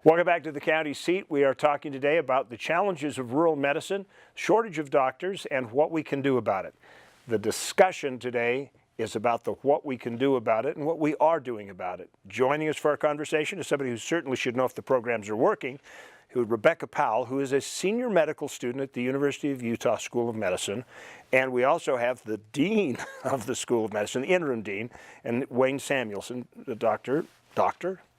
Welcome back to the county seat. We are talking today about the challenges of rural medicine, shortage of doctors, and what we can do about it. The discussion today is about the what we can do about it and what we are doing about it. Joining us for our conversation is somebody who certainly should know if the programs are working, Rebecca Powell, who is a senior medical student at the University of Utah School of Medicine. And we also have the dean of the School of Medicine, the interim dean, and Wayne Samuelson, the doctor.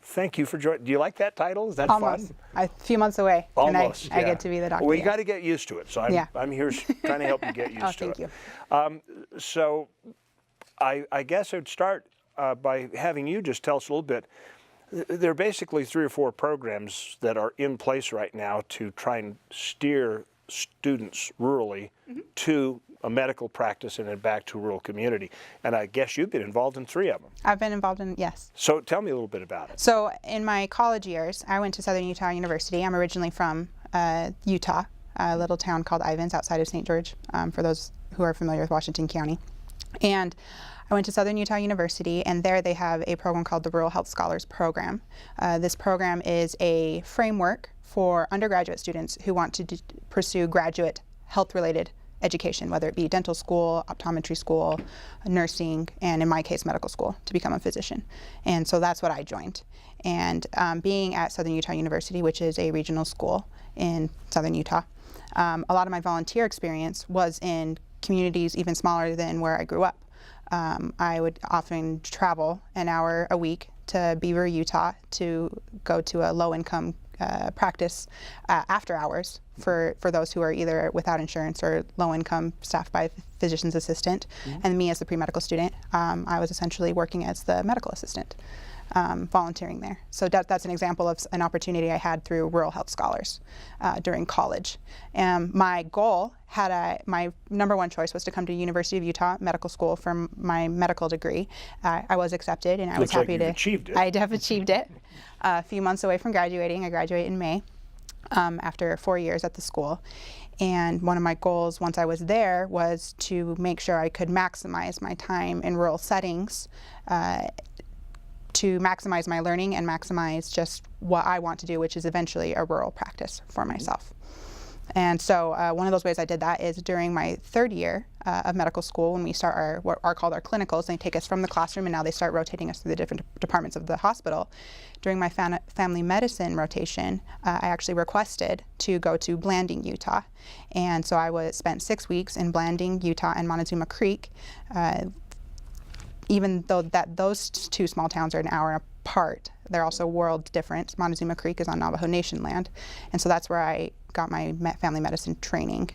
Thank you for joining. Do you like that title? Is that Almost. fun? A few months away. Almost, and I get to be the doctor. Well, you got to get used to it. So I'm here trying to help you get used to it. Thank you. So I guess I'd start by having you just tell us a little bit. There are basically 3 or 4 programs that are in place right now to try and steer students rurally to a medical practice and then back to a rural community. And I guess you've been involved in 3 of them. I've been involved in, yes. So tell me a little bit about it. So in my college years, I went to Southern Utah University. I'm originally from Utah, a little town called Ivins outside of St. George, for those who are familiar with Washington County. And I went to Southern Utah University, and there they have a program called the Rural Health Scholars Program. This program is a framework for undergraduate students who want to pursue graduate health-related education, whether it be dental school, optometry school, nursing, and in my case, medical school, to become a physician. And so that's what I joined. And being at Southern Utah University, which is a regional school in Southern Utah, a lot of my volunteer experience was in communities even smaller than where I grew up. I would often travel an hour a week to Beaver, Utah, to go to a low-income practice after hours for those who are either without insurance or low-income, staffed by a physician's assistant. And me as the pre-medical student, I was essentially working as the medical assistant, volunteering there. So that's an example of an opportunity I had through Rural Health Scholars during college. My goal my number 1 choice was to come to University of Utah Medical School for my medical degree. I was accepted, and I was happy to. Achieved it. I have achieved it. A few months away from graduating. I graduate in May after 4 years at the school. And one of my goals once I was there was to make sure I could maximize my time in rural settings, to maximize my learning and maximize just what I want to do, which is eventually a rural practice for myself. And so one of those ways I did that is during my 3rd year of medical school, when we start what are called our clinicals. They take us from the classroom, and now they start rotating us through the different departments of the hospital. During my family medicine rotation, I actually requested to go to Blanding, Utah. And so I spent 6 weeks in Blanding, Utah, and Montezuma Creek. Even though those 2 small towns are an hour apart, they're also world different. Montezuma Creek is on Navajo Nation land, and so that's where I got my family medicine training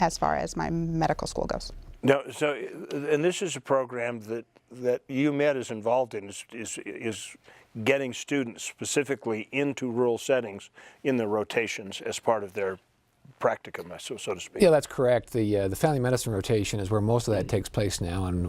as far as my medical school goes. No, so and this is a program that UMed is involved in is getting students specifically into rural settings in the rotations as part of their practicum, so to speak. Yeah, that's correct. The family medicine rotation is where most of that takes place now, and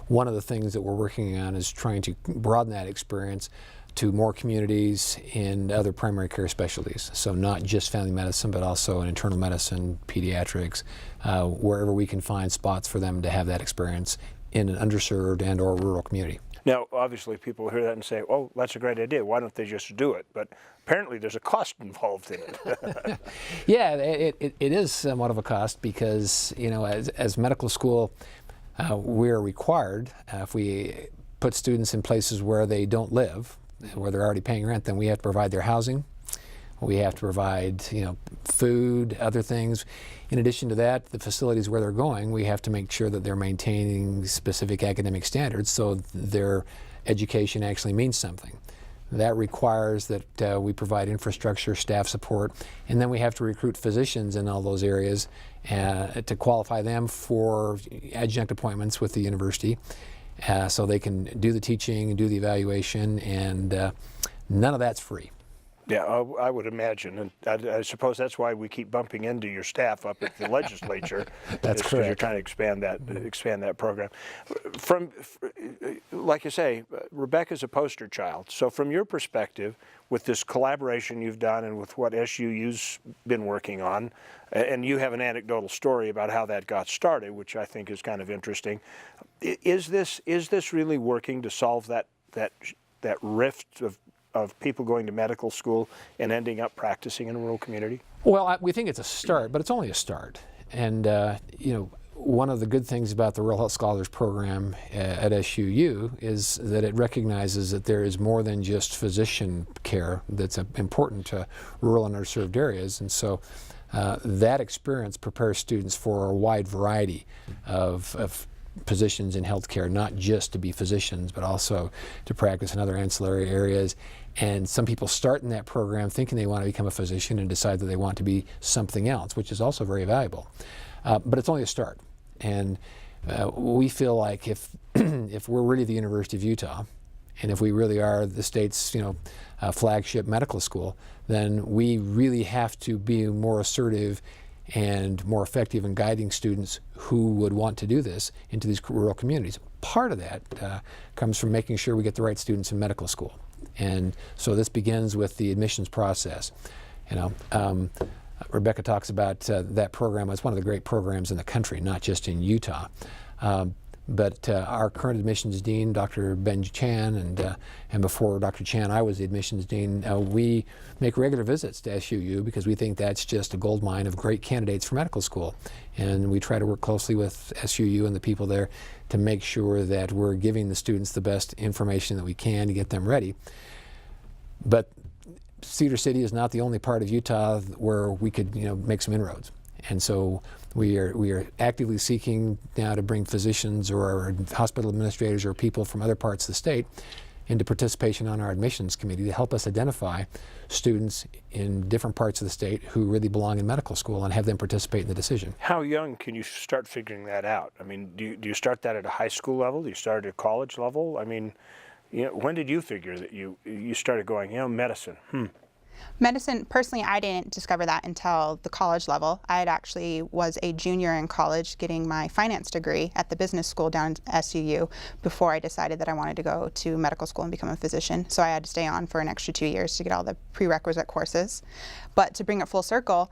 one of the things that we're working on is trying to broaden that experience to more communities in other primary care specialties. So not just family medicine, but also in internal medicine, pediatrics, wherever we can find spots for them to have that experience in an underserved and or rural community. Now, obviously, people hear that and say, oh, that's a great idea. Why don't they just do it? But apparently there's a cost involved in it. Yeah, it is somewhat of a cost because, you know, as medical school, we're required, if we put students in places where they don't live, where they're already paying rent, then we have to provide their housing. We have to provide, you know, food, other things. In addition to that, the facilities where they're going, we have to make sure that they're maintaining specific academic standards so their education actually means something. That requires that we provide infrastructure, staff support, and then we have to recruit physicians in all those areas to qualify them for adjunct appointments with the university so they can do the teaching and do the evaluation, and none of that's free. Yeah, I would imagine, and I suppose that's why we keep bumping into your staff up at the legislature. That's correct. Because you're trying to expand that program. From, like you say, Rebecca's a poster child. So from your perspective, with this collaboration you've done and with what SUU's been working on, and you have an anecdotal story about how that got started, which I think is kind of interesting. Is this really working to solve that rift of of people going to medical school and ending up practicing in a rural community? Well, we think it's a start, but it's only a start. And one of the good things about the Rural Health Scholars Program at SUU is that it recognizes that there is more than just physician care that's important to rural and underserved areas. And so that experience prepares students for a wide variety of positions in healthcare, not just to be physicians, but also to practice in other ancillary areas. And some people start in that program thinking they want to become a physician and decide that they want to be something else, which is also very valuable. But it's only a start. And we feel like if we're really the University of Utah, and if we really are the state's flagship medical school, then we really have to be more assertive and more effective in guiding students who would want to do this into these rural communities. Part of that comes from making sure we get the right students in medical school. And so this begins with the admissions process. Rebecca talks about that program as one of the great programs in the country, not just in Utah. But our current admissions dean, Dr. Ben Chan, and before Dr. Chan, I was the admissions dean. We make regular visits to SUU because we think that's just a gold mine of great candidates for medical school. And we try to work closely with SUU and the people there to make sure that we're giving the students the best information that we can to get them ready. But Cedar City is not the only part of Utah where we could make some inroads. And so we are actively seeking now to bring physicians or hospital administrators or people from other parts of the state into participation on our admissions committee to help us identify students in different parts of the state who really belong in medical school and have them participate in the decision. How young can you start figuring that out? I mean, do you start that at a high school level? Do you start at a college level? I mean, when did you figure that you started going, medicine? Medicine, personally, I didn't discover that until the college level. I actually was a junior in college getting my finance degree at the business school down at SUU before I decided that I wanted to go to medical school and become a physician. So I had to stay on for an extra 2 years to get all the prerequisite courses. But to bring it full circle,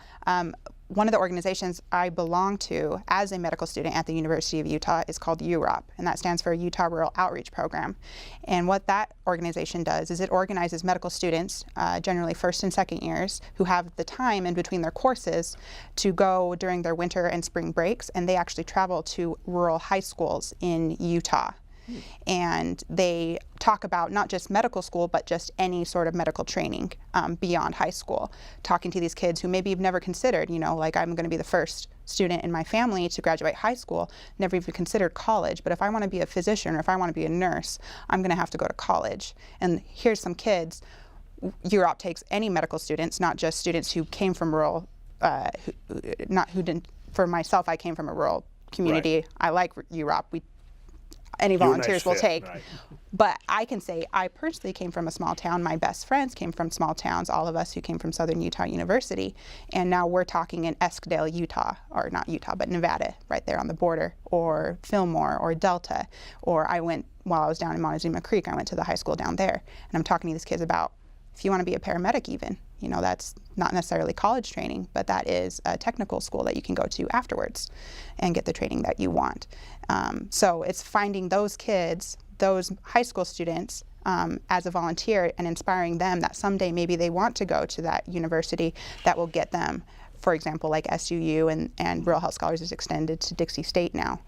one of the organizations I belong to as a medical student at the University of Utah is called UROP, and that stands for Utah Rural Outreach Program. And what that organization does is it organizes medical students, generally first and second years, who have the time in between their courses to go during their winter and spring breaks, and they actually travel to rural high schools in Utah. And they talk about not just medical school, but just any sort of medical training beyond high school. Talking to these kids who maybe you've never considered, like I'm going to be the first student in my family to graduate high school, never even considered college. But if I want to be a physician or if I want to be a nurse, I'm going to have to go to college. And here's some kids. UROP takes any medical students, not just students who came from rural, for myself, I came from a rural community. Right. I like UROP. Any volunteers will take. Right. But I can say I personally came from a small town. My best friends came from small towns, all of us who came from Southern Utah University. And now we're talking in Eskdale, Utah, or not Utah, but Nevada, right there on the border, or Fillmore, or Delta. Or while I was down in Montezuma Creek, I went to the high school down there. And I'm talking to these kids about, if you want to be a paramedic even, that's not necessarily college training, but that is a technical school that you can go to afterwards and get the training that you want. So it's finding those kids, those high school students, as a volunteer and inspiring them that someday maybe they want to go to that university that will get them, for example, like SUU and Rural Health Scholars is extended to Dixie State now.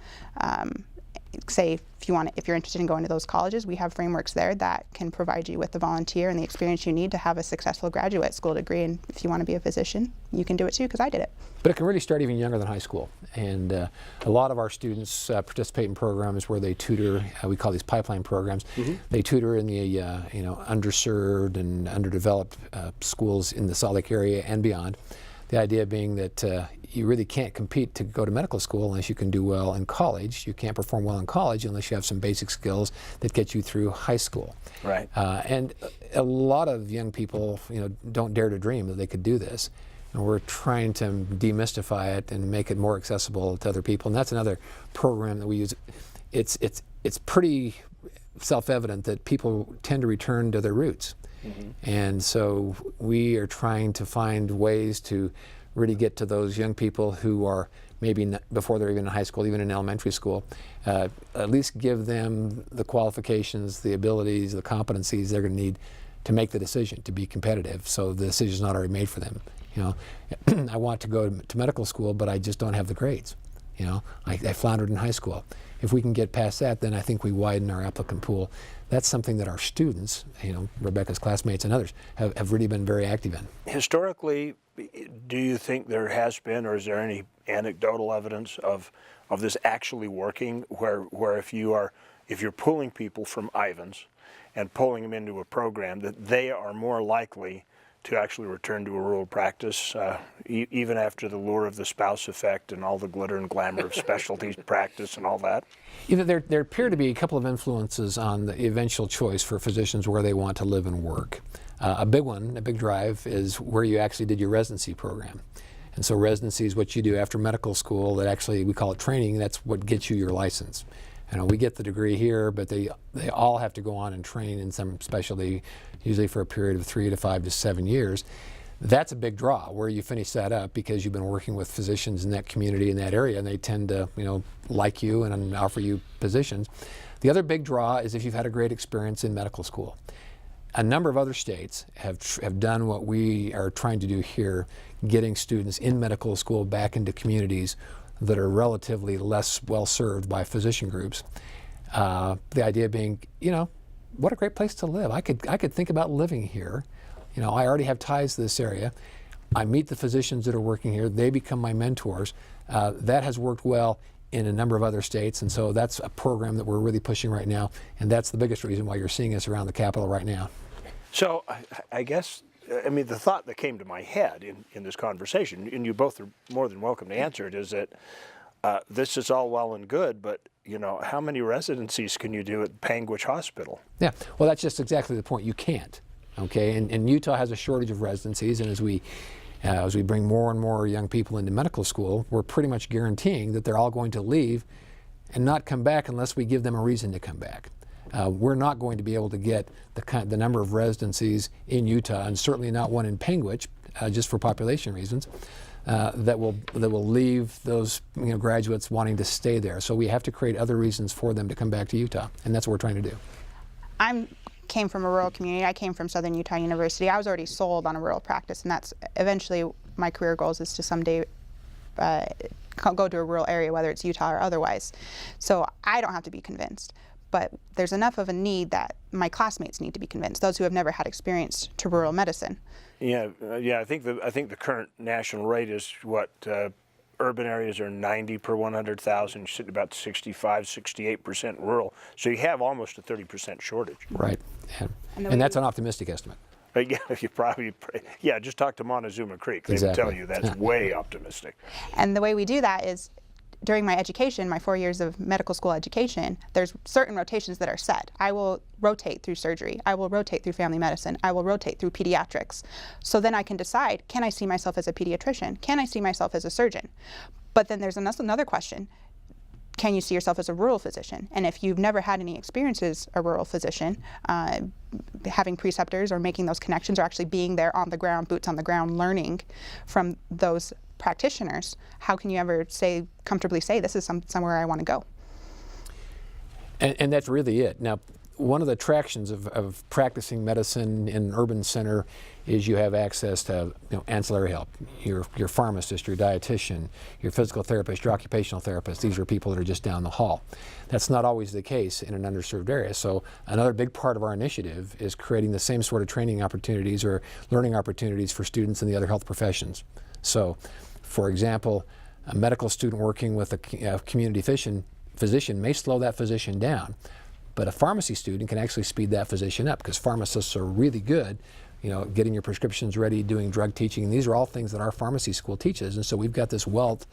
Say if you're interested in going to those colleges, we have frameworks there that can provide you with the volunteer and the experience you need to have a successful graduate school degree. And if you want to be a physician, you can do it too, because I did it. But it can really start even younger than high school. And a lot of our students participate in programs where they tutor. We call these pipeline programs. Mm-hmm. They tutor in the underserved and underdeveloped schools in the Salt Lake area and beyond. The idea being that you really can't compete to go to medical school unless you can do well in college. You can't perform well in college unless you have some basic skills that get you through high school. Right. And a lot of young people, don't dare to dream that they could do this. And we're trying to demystify it and make it more accessible to other people. And that's another program that we use. It's pretty self-evident that people tend to return to their roots. Mm-hmm. And so we are trying to find ways to really get to those young people who are maybe before they're even in high school, even in elementary school, at least give them the qualifications, the abilities, the competencies they're going to need to make the decision, to be competitive, so the decision's not already made for them. I want to go to medical school, but I just don't have the grades. I floundered in high school. If we can get past that, then I think we widen our applicant pool. That's something that our students, Rebecca's classmates and others, have really been very active in. Historically, do you think there has been, or is there any anecdotal evidence of this actually working, where if you're pulling people from Ivans and pulling them into a program, that they are more likely to actually return to a rural practice, even after the lure of the spouse effect and all the glitter and glamour of specialty practice and all that? There appear to be a couple of influences on the eventual choice for physicians where they want to live and work. A big drive, is where you actually did your residency program. And so residency is what you do after medical school that actually, we call it training, that's what gets you your license. We get the degree here, but they all have to go on and train in some specialty, usually for a period of 3 to 5 to 7 years. That's a big draw, where you finish that up because you've been working with physicians in that community, in that area, and they tend to like you and offer you positions. The other big draw is if you've had a great experience in medical school. A number of other states have done what we are trying to do here, getting students in medical school back into communities that are relatively less well served by physician groups. The idea being, what a great place to live. I could think about living here. I already have ties to this area. I meet the physicians that are working here. They become my mentors. That has worked well in a number of other states, and so that's a program that we're really pushing right now, and that's the biggest reason why you're seeing us around the Capitol right now. So I guess, the thought that came to my head in this conversation, and you both are more than welcome to answer it, is that this is all well and good, but how many residencies can you do at Panguitch Hospital? Yeah, well, that's just exactly the point. You can't. Okay, and Utah has a shortage of residencies, and as we bring more and more young people into medical school, we're pretty much guaranteeing that they're all going to leave and not come back unless we give them a reason to come back. We're not going to be able to get the number of residencies in Utah, and certainly not one in Panguitch, just for population reasons, that will leave those graduates wanting to stay there. So we have to create other reasons for them to come back to Utah, and that's what we're trying to do. I came from a rural community. I came from Southern Utah University. I was already sold on a rural practice, and that's eventually my career goals is to someday go to a rural area, whether it's Utah or otherwise. So I don't have to be convinced. But there's enough of a need that my classmates need to be convinced, those who have never had experience to rural medicine. Yeah. I think the current national rate is what, urban areas are 90 per 100,000, sitting about 65-68% rural. So you have almost a 30% shortage. Right, and that's an optimistic estimate. Just talk to Montezuma Creek. They Exactly. will tell you that's way optimistic. And the way we do that is, during my education, my 4 years of medical school education, there's certain rotations that are set. I will rotate through surgery. I will rotate through family medicine. I will rotate through pediatrics. So then I can decide, can I see myself as a pediatrician? Can I see myself as a surgeon? But then there's another question. Can you see yourself as a rural physician? And if you've never had any experience as a rural physician, having preceptors or making those connections or actually being there on the ground, boots on the ground, learning from those practitioners, how can you ever comfortably say this is somewhere I want to go? And that's really it. Now, one of the attractions of practicing medicine in an urban center is you have access to ancillary help. Your pharmacist, your dietitian, your physical therapist, your occupational therapist. These are people that are just down the hall. That's not always the case in an underserved area. So another big part of our initiative is creating the same sort of training opportunities or learning opportunities for students in the other health professions. So, for example, a medical student working with a community physician may slow that physician down, but a pharmacy student can actually speed that physician up, because pharmacists are really good, getting your prescriptions ready, doing drug teaching. And these are all things that our pharmacy school teaches, and so we've got this wealth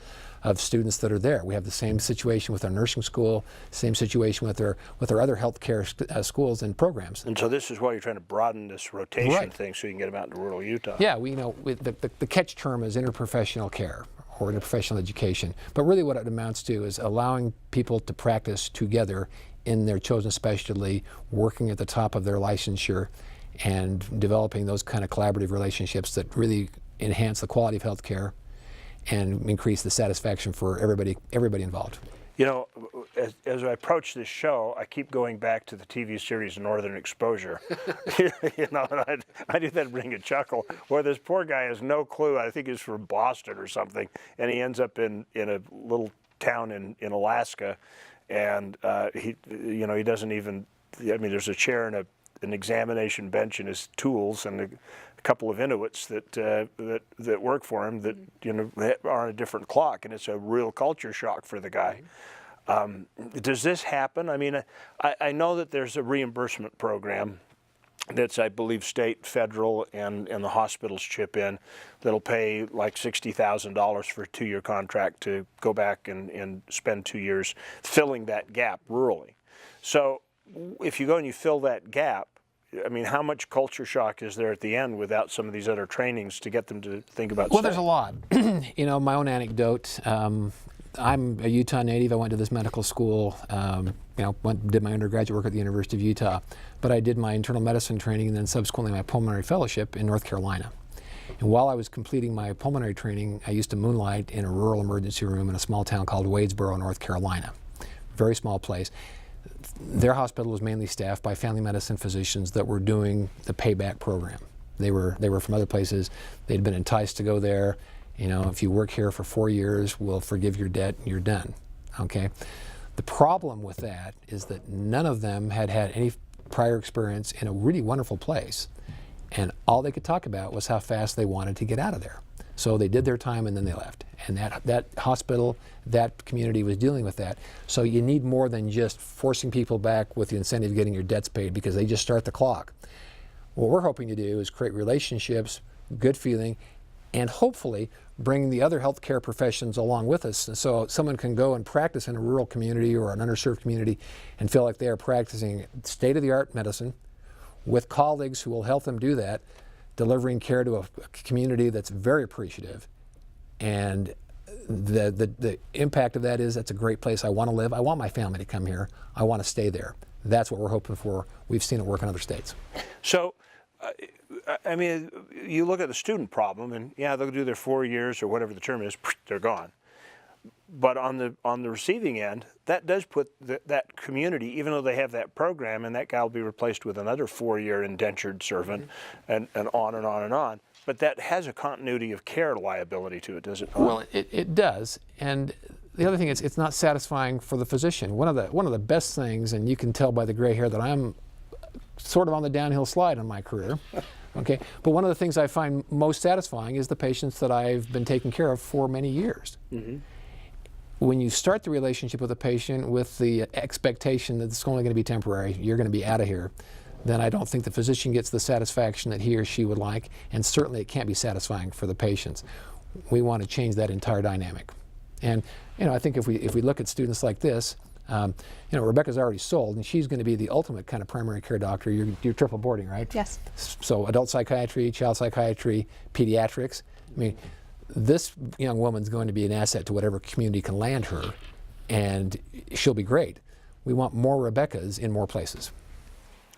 of students that are there. We have the same situation with our nursing school, same situation with our other healthcare schools and programs. And so this is why you're trying to broaden this rotation Right. thing, so you can get them out into rural Utah. Yeah, the catch term is interprofessional care or interprofessional education, but really what it amounts to is allowing people to practice together in their chosen specialty, working at the top of their licensure, and developing those kind of collaborative relationships that really enhance the quality of healthcare and increase the satisfaction for everybody involved. You know, as I approach this show, I keep going back to the TV series Northern Exposure. You know, and I do that bring a chuckle, where this poor guy has no clue. I think he's from Boston or something, and he ends up in a little town in Alaska, and he doesn't even. I mean, there's a chair and an examination bench and his tools and a couple of Inuits that work for him that are on a different clock, and it's a real culture shock for the guy. Does this happen? I mean, I know that there's a reimbursement program that's, I believe, state, federal, and the hospitals chip in, that'll pay like $60,000 for a 2-year contract to go back and spend 2 years filling that gap rurally. So if you go and you fill that gap, I mean, how much culture shock is there at the end without some of these other trainings to get them to think about Well, there's a lot. You know, my own anecdote, I'm a Utah native. I went to this medical school, did my undergraduate work at the University of Utah, but I did my internal medicine training and then subsequently my pulmonary fellowship in North Carolina. And while I was completing my pulmonary training, I used to moonlight in a rural emergency room in a small town called Wadesboro, North Carolina. Very small place. Their hospital was mainly staffed by family medicine physicians that were doing the payback program. They were from other places. They'd been enticed to go there. You know, if you work here for 4 years, we'll forgive your debt and you're done. Okay? The problem with that is that none of them had had any prior experience in a really wonderful place. And all they could talk about was how fast they wanted to get out of there. So they did their time and then they left. And that hospital, that community was dealing with that. So you need more than just forcing people back with the incentive of getting your debts paid because they just start the clock. What we're hoping to do is create relationships, good feeling, and hopefully bring the other healthcare professions along with us. And so someone can go and practice in a rural community or an underserved community and feel like they are practicing state-of-the-art medicine with colleagues who will help them do that, delivering care to a community that's very appreciative. And the impact of that is that's a great place I want to live. I want my family to come here. I want to stay there. That's what we're hoping for. We've seen it work in other states. So, I mean, you look at the student problem, and yeah, they'll do their 4 years or whatever the term is, they're gone. But on the receiving end, that does put that community, even though they have that program, and that guy will be replaced with another 4-year indentured servant, and on and on and on. But that has a continuity of care liability to it, does it not? Well, it does. And the other thing is, it's not satisfying for the physician. One of the best things, and you can tell by the gray hair that I'm sort of on the downhill slide in my career. Okay, but one of the things I find most satisfying is the patients that I've been taking care of for many years. Mm-hmm. When you start the relationship with a patient with the expectation that it's only going to be temporary, you're going to be out of here, then I don't think the physician gets the satisfaction that he or she would like, and certainly it can't be satisfying for the patients. We want to change that entire dynamic. And I think if we look at students like this, Rebecca's already sold, and she's going to be the ultimate kind of primary care doctor. You're triple boarding, right? Yes. So adult psychiatry, child psychiatry, pediatrics. I mean, this young woman's going to be an asset to whatever community can land her, and she'll be great. We want more Rebeccas in more places.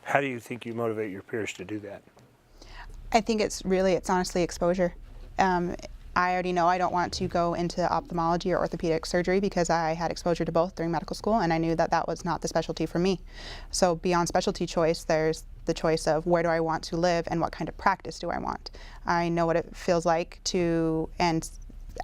How do you think you motivate your peers to do that? I think it's honestly exposure. I already know I don't want to go into ophthalmology or orthopedic surgery because I had exposure to both during medical school, and I knew that was not the specialty for me. So beyond specialty choice, there's the choice of where do I want to live and what kind of practice do I want. I know what it feels like and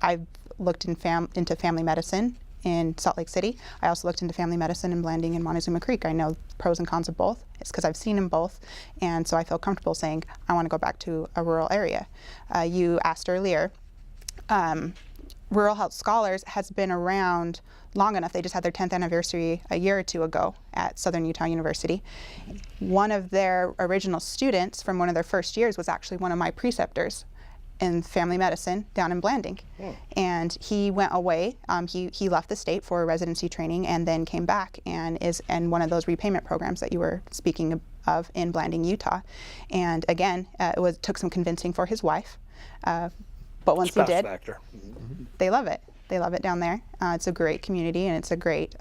I've looked into family medicine in Salt Lake City. I also looked into family medicine in Blanding and Montezuma Creek. I know pros and cons of both. It's because I've seen them both, and so I feel comfortable saying I want to go back to a rural area. You asked earlier, Rural Health Scholars has been around long enough. They just had their 10th anniversary a year or two ago at Southern Utah University. One of their original students from one of their first years was actually one of my preceptors in family medicine down in Blanding. Oh. And he went away. He left the state for residency training and then came back and is in one of those repayment programs that you were speaking of in Blanding, Utah. And again, took some convincing for his wife. But once he did, they love it. They love it down there. It's a great community, and it's a great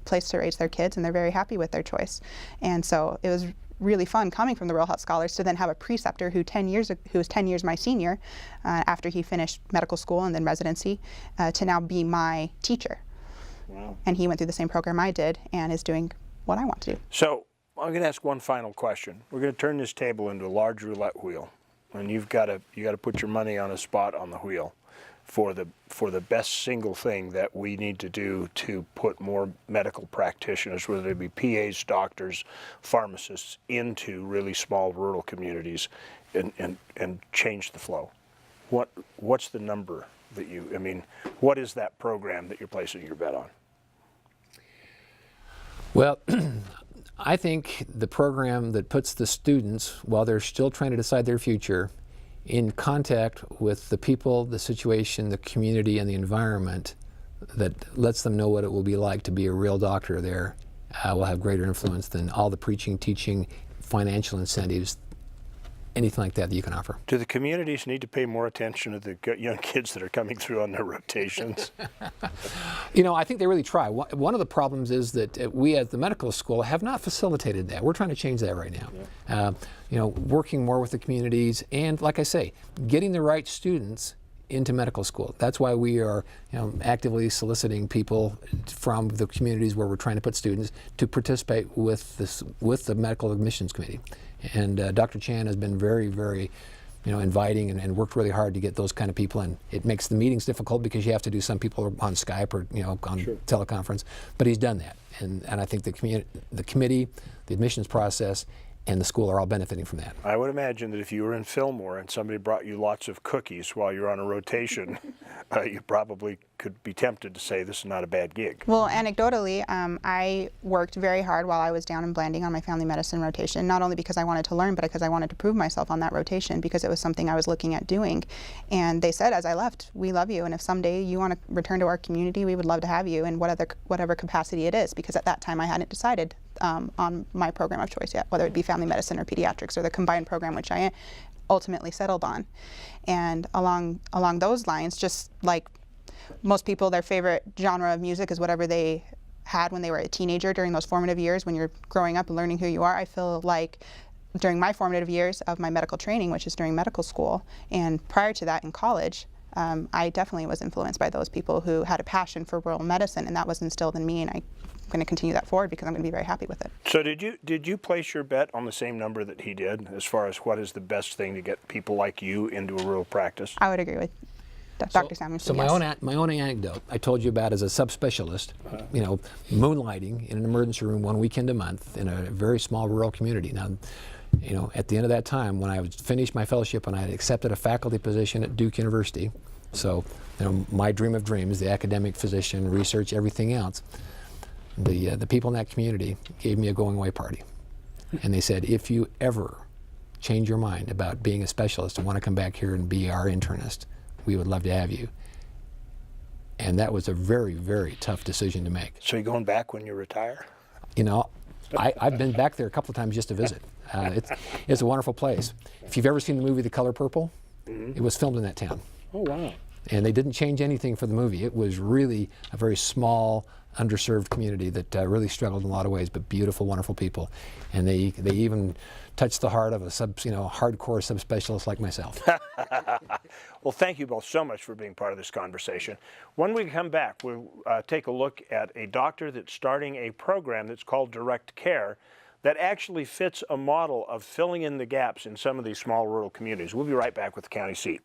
place to raise their kids, and they're very happy with their choice. And so it was really fun coming from the Rural Health Scholars to then have a preceptor who was 10 years my senior after he finished medical school and then residency to now be my teacher. Wow. And he went through the same program I did and is doing what I want to do. So I'm going to ask one final question. We're going to turn this table into a large roulette wheel, and you got to put your money on a spot on the wheel for the best single thing that we need to do to put more medical practitioners, whether they be PAs, doctors, pharmacists, into really small rural communities and change the flow. What's the number that what is that program that you're placing your bet on? Well, I think the program that puts the students, while they're still trying to decide their future, in contact with the people, the situation, the community, and the environment, that lets them know what it will be like to be a real doctor there, will have greater influence than all the preaching, teaching, financial incentives, anything like that you can offer. Do the communities need to pay more attention to the young kids that are coming through on their rotations? I think they really try. One of the problems is that we at the medical school have not facilitated that. We're trying to change that right now. Yeah. Working more with the communities and, like I say, getting the right students into medical school. That's why we are actively soliciting people from the communities where we're trying to put students to participate with the medical admissions committee. And Dr. Chan has been very, very inviting and worked really hard to get those kind of people in. It makes the meetings difficult because you have to do some people on Skype or on Sure. teleconference, but he's done that. And I think the committee, the admissions process, and the school are all benefiting from that. I would imagine that if you were in Fillmore and somebody brought you lots of cookies while you're on a rotation, you probably could be tempted to say this is not a bad gig. Well, anecdotally, I worked very hard while I was down in Blanding on my family medicine rotation, not only because I wanted to learn, but because I wanted to prove myself on that rotation because it was something I was looking at doing. And they said as I left, we love you, and if someday you want to return to our community, we would love to have you in whatever capacity it is, because at that time I hadn't decided on my program of choice yet, whether it be family medicine or pediatrics or the combined program, which I ultimately settled on. And along those lines, just like most people, their favorite genre of music is whatever they had when they were a teenager during those formative years when you're growing up and learning who you are. I feel like during my formative years of my medical training, which is during medical school, and prior to that in college, I definitely was influenced by those people who had a passion for rural medicine, and that was instilled in me, and I'm going to continue that forward because I'm going to be very happy with it. So did you place your bet on the same number that he did as far as what is the best thing to get people like you into a rural practice? I would agree with Dr. Samuelson. So yes. my own anecdote I told you about as a subspecialist, moonlighting in an emergency room one weekend a month in a very small rural community. Now, at the end of that time, when I was finished my fellowship and I had accepted a faculty position at Duke University, so my dream of dreams, the academic physician, research, everything else, the people in that community gave me a going away party. And they said, if you ever change your mind about being a specialist and want to come back here and be our internist, we would love to have you. And that was a very, very tough decision to make. So you're going back when you retire? I've been back there a couple of times just to visit. It's a wonderful place. If you've ever seen the movie The Color Purple, it was filmed in that town. Oh, wow. And they didn't change anything for the movie. It was really a very small, underserved community that really struggled in a lot of ways, but beautiful, wonderful people. And they even touched the heart of a hardcore subspecialist like myself. Well, thank you both so much for being part of this conversation. When we come back, we'll take a look at a doctor that's starting a program that's called Direct Care that actually fits a model of filling in the gaps in some of these small rural communities. We'll be right back with the County Seat.